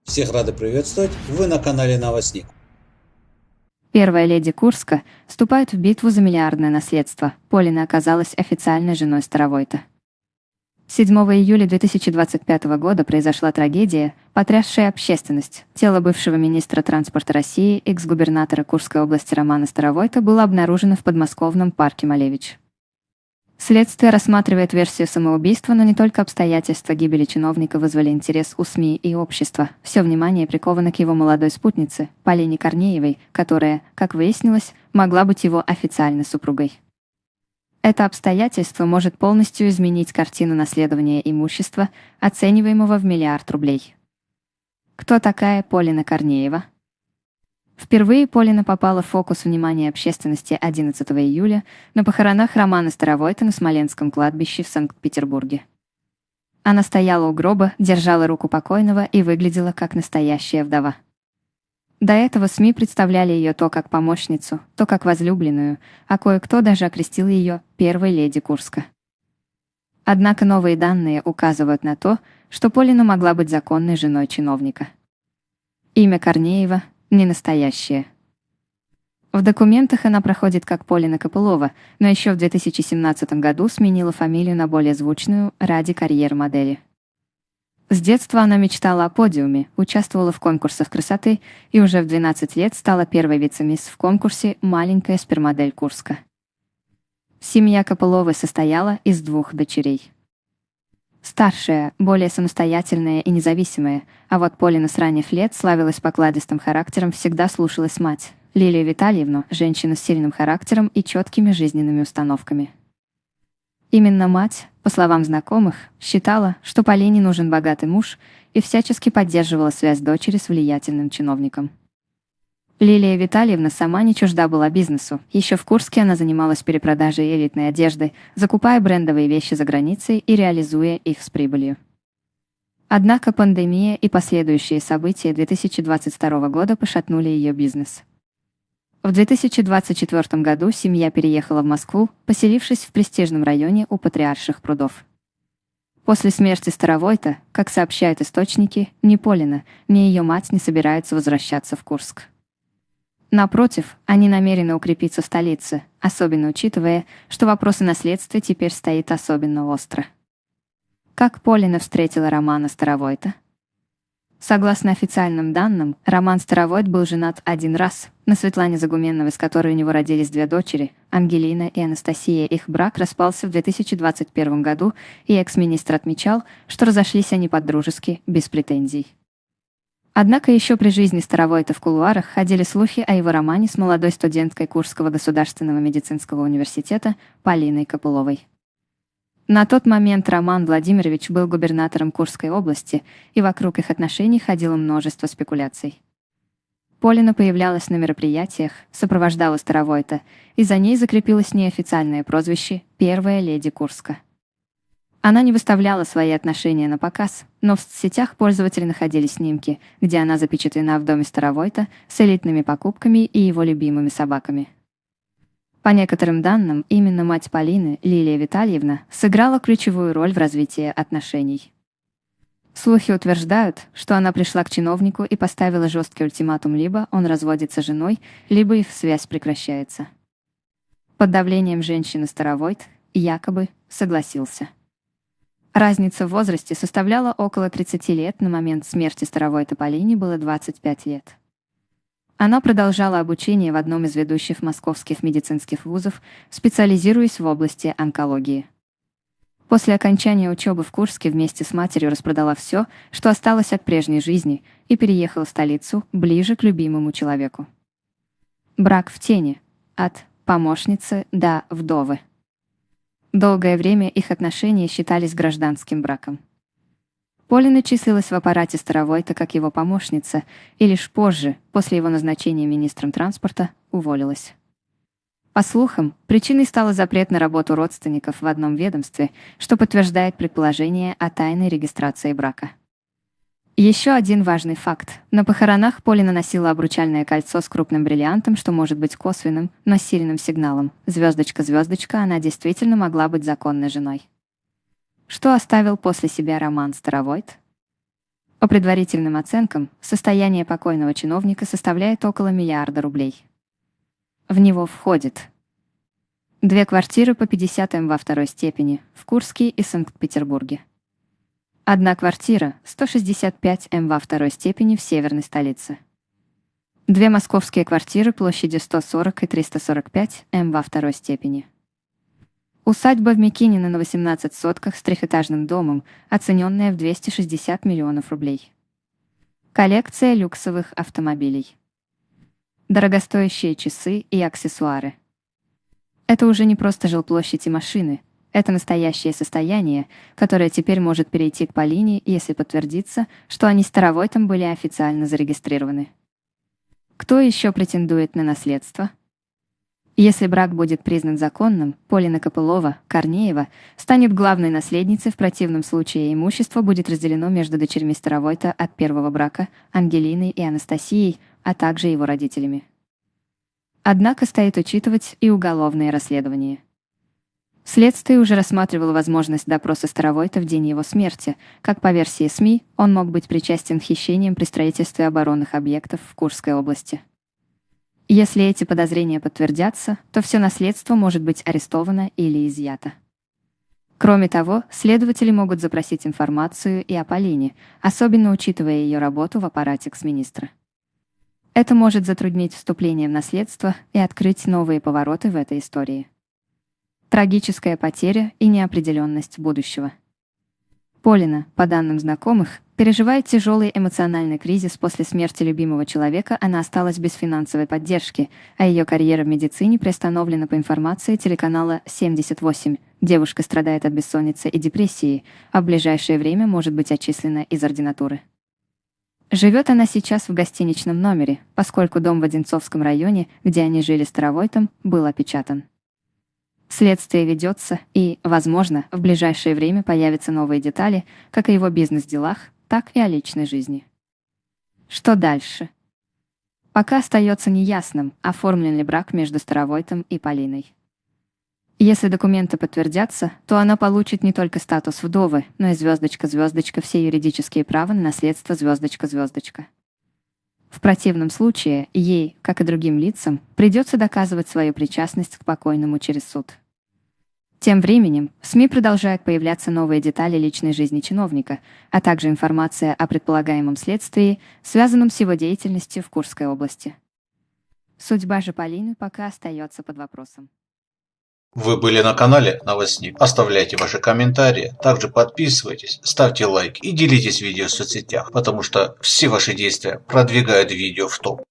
Всех рады приветствовать, вы на канале Новостник. Первая леди Курска вступает в битву за миллиардное наследство. Полина оказалась официальной женой Старовойта. 7 июля 2025 года произошла трагедия, потрясшая общественность. Тело бывшего министра транспорта России, экс-губернатора Курской области Романа Старовойта было обнаружено в подмосковном парке Малевич. Следствие рассматривает версию самоубийства, но не только обстоятельства гибели чиновника вызвали интерес у СМИ и общества. Все внимание приковано к его молодой спутнице, Полине Корнеевой, которая, как выяснилось, могла быть его официальной супругой. Это обстоятельство может полностью изменить картину наследования имущества, оцениваемого в миллиард рублей. Кто такая Полина Корнеева? Впервые Полина попала в фокус внимания общественности 11 июля на похоронах Романа Старовойта на Смоленском кладбище в Санкт-Петербурге. Она стояла у гроба, держала руку покойного и выглядела как настоящая вдова. До этого СМИ представляли ее то как помощницу, то как возлюбленную, а кое-кто даже окрестил ее «первой леди Курска». Однако новые данные указывают на то, что Полина могла быть законной женой чиновника. Имя Корнеева не настоящее. В документах она проходит как Полина Копылова, но еще в 2017 году сменила фамилию на более звучную ради карьеры модели. С детства она мечтала о подиуме, участвовала в конкурсах красоты и уже в 12 лет стала первой вице-мисс в конкурсе «Маленькая супермодель Курска». Семья Копыловой состояла из 2 дочерей. Старшая, более самостоятельная и независимая, а вот Полина с ранних лет славилась покладистым характером, всегда слушалась мать, Лилию Витальевну, женщину с сильным характером и четкими жизненными установками. Именно мать, по словам знакомых, считала, что Полине нужен богатый муж и всячески поддерживала связь дочери с влиятельным чиновником. Лилия Витальевна сама не чужда была бизнесу. Еще в Курске она занималась перепродажей элитной одежды, закупая брендовые вещи за границей и реализуя их с прибылью. Однако пандемия и последующие события 2022 года пошатнули ее бизнес. В 2024 году семья переехала в Москву, поселившись в престижном районе у Патриарших прудов. После смерти Старовойта, как сообщают источники, ни Полина, ни ее мать не собираются возвращаться в Курск. Напротив, они намерены укрепиться в столице, особенно учитывая, что вопрос о наследстве теперь стоит особенно остро. Как Полина встретила Романа Старовойта? Согласно официальным данным, Роман Старовойт был женат 1 раз, на Светлане Загуменновой, с которой у него родились 2 дочери, Ангелина и Анастасия. Их брак распался в 2021 году, и экс-министр отмечал, что разошлись они по-дружески, без претензий. Однако еще при жизни Старовойта в кулуарах ходили слухи о его романе с молодой студенткой Курского государственного медицинского университета Полиной Копыловой. На тот момент Роман Владимирович был губернатором Курской области, и вокруг их отношений ходило множество спекуляций. Полина появлялась на мероприятиях, сопровождала Старовойта, и за ней закрепилось неофициальное прозвище «Первая леди Курска». Она не выставляла свои отношения на показ, но в соцсетях пользователей находили снимки, где она запечатлена в доме Старовойта с элитными покупками и его любимыми собаками. По некоторым данным, именно мать Полины, Лилия Витальевна, сыграла ключевую роль в развитии отношений. Слухи утверждают, что она пришла к чиновнику и поставила жесткий ультиматум: либо он разводится с женой, либо их связь прекращается. Под давлением женщины Старовойт якобы согласился. Разница в возрасте составляла около 30 лет, на момент смерти Старовойта Полине было 25 лет. Она продолжала обучение в одном из ведущих московских медицинских вузов, специализируясь в области онкологии. После окончания учебы в Курске вместе с матерью распродала все, что осталось от прежней жизни, и переехала в столицу, ближе к любимому человеку. Брак в тени. От помощницы до вдовы. Долгое время их отношения считались гражданским браком. Полина числилась в аппарате Старовойта как его помощница, и лишь позже, после его назначения министром транспорта, уволилась. По слухам, причиной стал запрет на работу родственников в одном ведомстве, что подтверждает предположение о тайной регистрации брака. Еще один важный факт. На похоронах Полина носила обручальное кольцо с крупным бриллиантом, что может быть косвенным, но сильным сигналом. Звездочка-звездочка, она действительно могла быть законной женой. Что оставил после себя Роман Старовойт? По предварительным оценкам, состояние покойного чиновника составляет около миллиарда рублей. В него входит 2 квартиры по 50 М во второй степени в Курске и Санкт-Петербурге. 1 квартира 165 М во второй степени в северной столице. 2 московские квартиры площадью 140 и 345 М во второй степени. Усадьба в Микинино на 18 сотках с трехэтажным домом, оцененная в 260 миллионов рублей. Коллекция люксовых автомобилей. Дорогостоящие часы и аксессуары. Это уже не просто жилплощадь и машины, это настоящее состояние, которое теперь может перейти к Полине, если подтвердится, что они с Старовойтом были официально зарегистрированы. Кто еще претендует на наследство? Если брак будет признан законным, Полина Копылова, Корнеева, станет главной наследницей, в противном случае имущество будет разделено между дочерьми Старовойта от первого брака, Ангелиной и Анастасией, а также его родителями. Однако стоит учитывать и уголовные расследования. Следствие уже рассматривало возможность допроса Старовойта в день его смерти. Как по версии СМИ, он мог быть причастен к хищениям при строительстве оборонных объектов в Курской области. Если эти подозрения подтвердятся, то все наследство может быть арестовано или изъято. Кроме того, следователи могут запросить информацию и о Полине, особенно учитывая ее работу в аппарате экс-министра. Это может затруднить вступление в наследство и открыть новые повороты в этой истории. Трагическая потеря и неопределенность будущего. Полина, по данным знакомых, переживает тяжелый эмоциональный кризис после смерти любимого человека, она осталась без финансовой поддержки, а ее карьера в медицине приостановлена по информации телеканала 78. Девушка страдает от бессонницы и депрессии, а в ближайшее время может быть отчислена из ординатуры. Живет она сейчас в гостиничном номере, поскольку дом в Одинцовском районе, где они жили с Старовойтом, был опечатан. Следствие ведется, и, возможно, в ближайшее время появятся новые детали, как о его бизнес-делах, так и о личной жизни. Что дальше? Пока остается неясным, оформлен ли брак между Старовойтом и Полиной. Если документы подтвердятся, то она получит не только статус вдовы, но и звездочка-звездочка, все юридические права на наследство звездочка-звездочка. В противном случае ей, как и другим лицам, придется доказывать свою причастность к покойному через суд. Тем временем в СМИ продолжают появляться новые детали личной жизни чиновника, а также информация о предполагаемом следствии, связанном с его деятельностью в Курской области. Судьба же Полины пока остается под вопросом. Вы были на канале Новостник. Оставляйте ваши комментарии, также подписывайтесь, ставьте лайк и делитесь видео в соцсетях, потому что все ваши действия продвигают видео в топ.